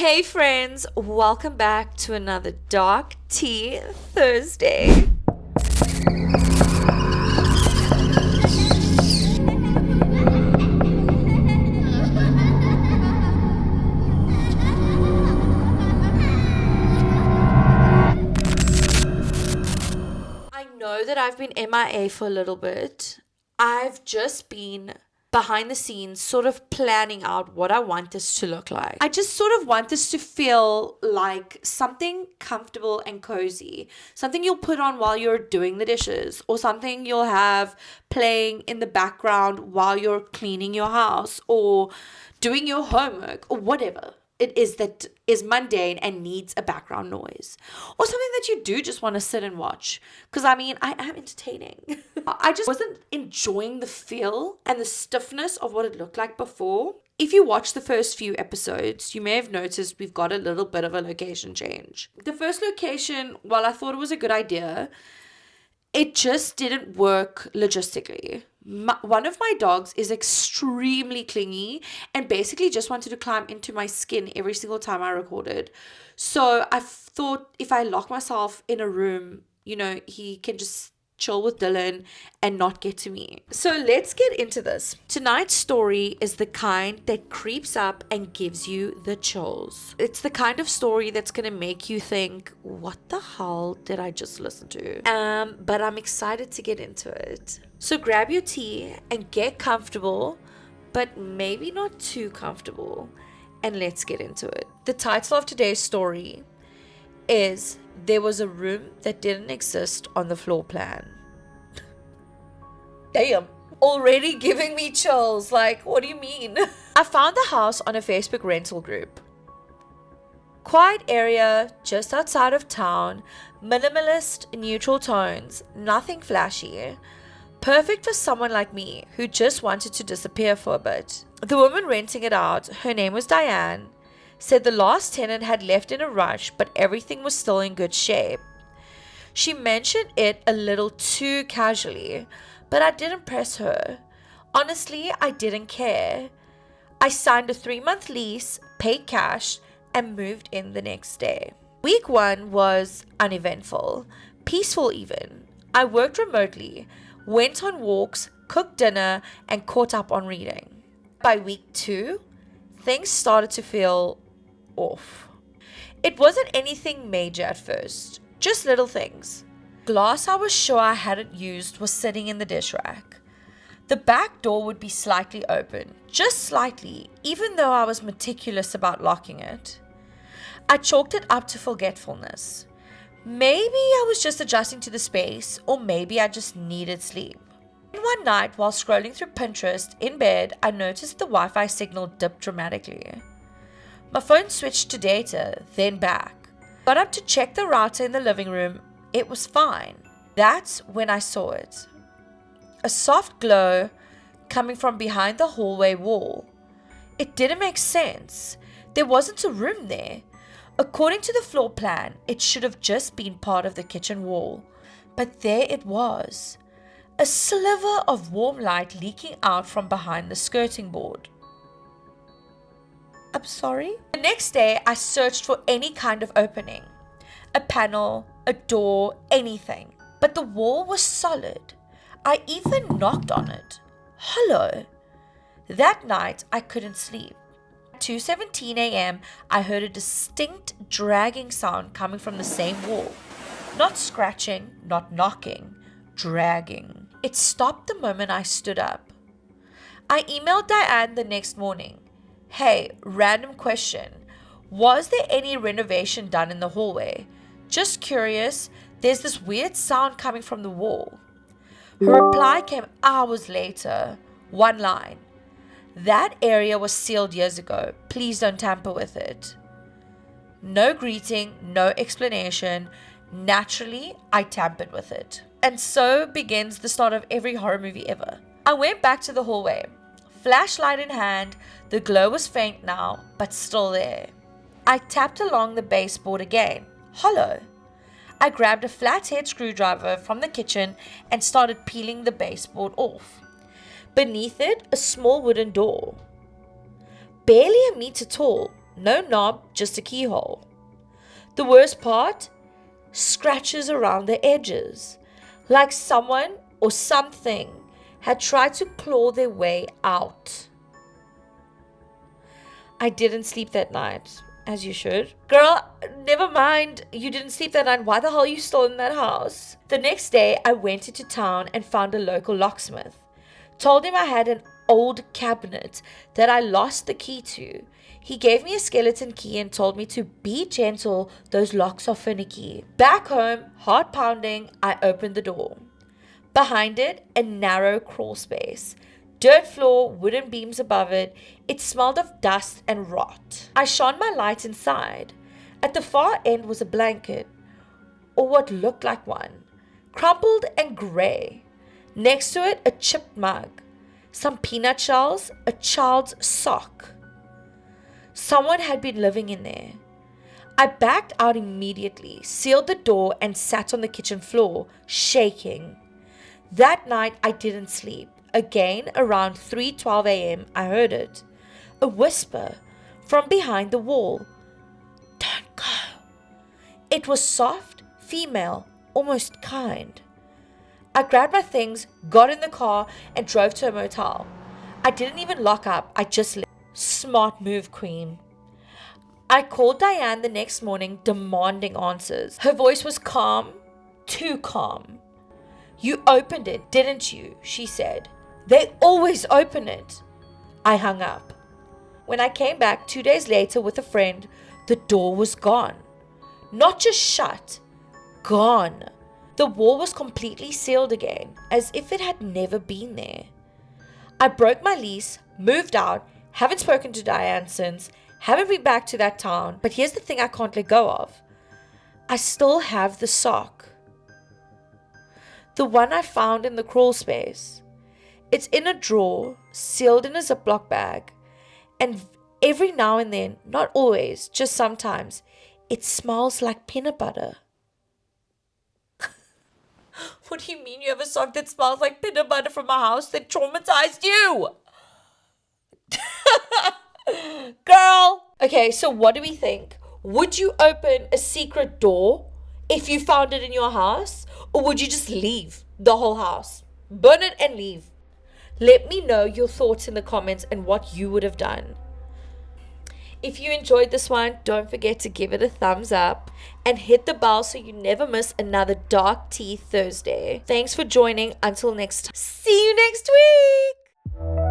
Hey friends, welcome back to another Dark Tea Thursday. I know that I've been MIA for a little bit. I've just been behind the scenes, sort of planning out what I want this to look like. I just sort of want this to feel like something comfortable and cozy, something you'll put on while you're doing the dishes, or something you'll have playing in the background while you're cleaning your house or doing your homework or whatever it is that is mundane and needs a background noise, or something that you do just want to sit and watch, because I am entertaining. I just wasn't enjoying the feel and the stiffness of what it looked like before. If you watch the first few episodes, you may have noticed we've got a little bit of a location change. The first location, while I thought it was a good idea, it just didn't work logistically. One of my dogs is extremely clingy and basically just wanted to climb into my skin every single time I recorded. So I thought if I lock myself in a room, he can just chill with Dylan and not get to me. So let's get into this. Tonight's story is the kind that creeps up and gives you the chills. It's the kind of story that's gonna make you think, what the hell did I just listen to? But I'm excited to get into it. So grab your tea and get comfortable, but maybe not too comfortable, and let's get into it. The title of today's story is There Was a Room That Didn't Exist on the Floor Plan. Damn. Already giving me chills. Like, what do you mean? I found the house on a Facebook rental group. Quiet area, just outside of town, minimalist, neutral tones, nothing flashy. Perfect for someone like me who just wanted to disappear for a bit. The woman renting it out, her name was Diane, said the last tenant had left in a rush, but everything was still in good shape. She mentioned it a little too casually, but I didn't press her. Honestly, I didn't care. I signed a 3-month lease, paid cash, and moved in the next day. Week 1 was uneventful, peaceful even. I worked remotely, went on walks, cooked dinner, and caught up on reading. By week 2, things started to feel off. It wasn't anything major at first, just little things. Glass I was sure I hadn't used was sitting in the dish rack. The back door would be slightly open, just slightly, even though I was meticulous about locking it. I chalked it up to forgetfulness. Maybe I was just adjusting to the space, or maybe I just needed sleep. And one night, while scrolling through Pinterest in bed, I noticed the Wi-Fi signal dipped dramatically. My phone switched to data, then back. Got up to check the router in the living room. It was fine. That's when I saw it. A soft glow coming from behind the hallway wall. It didn't make sense. There wasn't a room there. According to the floor plan, it should have just been part of the kitchen wall. But there it was. A sliver of warm light leaking out from behind the skirting board. I'm sorry? The next day, I searched for any kind of opening. A panel, a door, anything. But the wall was solid. I even knocked on it. Hello. That night, I couldn't sleep. At 2:17 a.m., I heard a distinct dragging sound coming from the same wall. Not scratching, not knocking, dragging. It stopped the moment I stood up. I emailed Diane the next morning. Hey, random question. Was there any renovation done in the hallway? Just curious, there's this weird sound coming from the wall. Her reply came hours later. One line. That area was sealed years ago. Please don't tamper with it. No greeting, no explanation. Naturally, I tampered with it. And so begins the start of every horror movie ever. I went back to the hallway. Flashlight in hand, the glow was faint now, but still there. I tapped along the baseboard again. Hollow. I grabbed a flathead screwdriver from the kitchen and started peeling the baseboard off. Beneath it, a small wooden door. Barely a meter tall, No knob, just a keyhole. The worst part? Scratches around the edges, like someone or something had tried to claw their way out. I didn't sleep that night, as you should. Girl, never mind, you didn't sleep that night. Why the hell are you still in that house? The next day, I went into town and found a local locksmith. Told him I had an old cabinet that I lost the key to. He gave me a skeleton key and told me to be gentle, those locks are finicky. Back home, heart pounding, I opened the door. Behind it, a narrow crawl space. Dirt floor, wooden beams above it. It smelled of dust and rot. I shone my light inside. At the far end was a blanket, or what looked like one, crumpled and grey. Next to it, a chipped mug, some peanut shells, a child's sock. Someone had been living in there. I backed out immediately, sealed the door, and sat on the kitchen floor, shaking. That night, I didn't sleep. Again, around 3:12 a.m., I heard it. A whisper from behind the wall. Don't go. It was soft, female, almost kind. I grabbed my things, got in the car, and drove to a motel. I didn't even lock up. I just left. Smart move, queen. I called Diane the next morning, demanding answers. Her voice was calm, too calm. You opened it, didn't you? She said. They always open it. I hung up. When I came back 2 days later with a friend, the door was gone. Not just shut, gone. The wall was completely sealed again, as if it had never been there. I broke my lease, moved out, haven't spoken to Diane since, haven't been back to that town, but here's the thing I can't let go of. I still have the sock. The one I found in the crawl space. It's in a drawer, sealed in a Ziploc bag, and every now and then, not always, just sometimes, it smells like peanut butter. What do you mean you have a sock that smells like peanut butter from a house that traumatized you? Girl! Okay, so what do we think? Would you open a secret door if you found it in your house? Or would you just leave the whole house? Burn it and leave. Let me know your thoughts in the comments and what you would have done. If you enjoyed this one, don't forget to give it a thumbs up and hit the bell so you never miss another Dark Tea Thursday. Thanks for joining. Until next time. See you next week.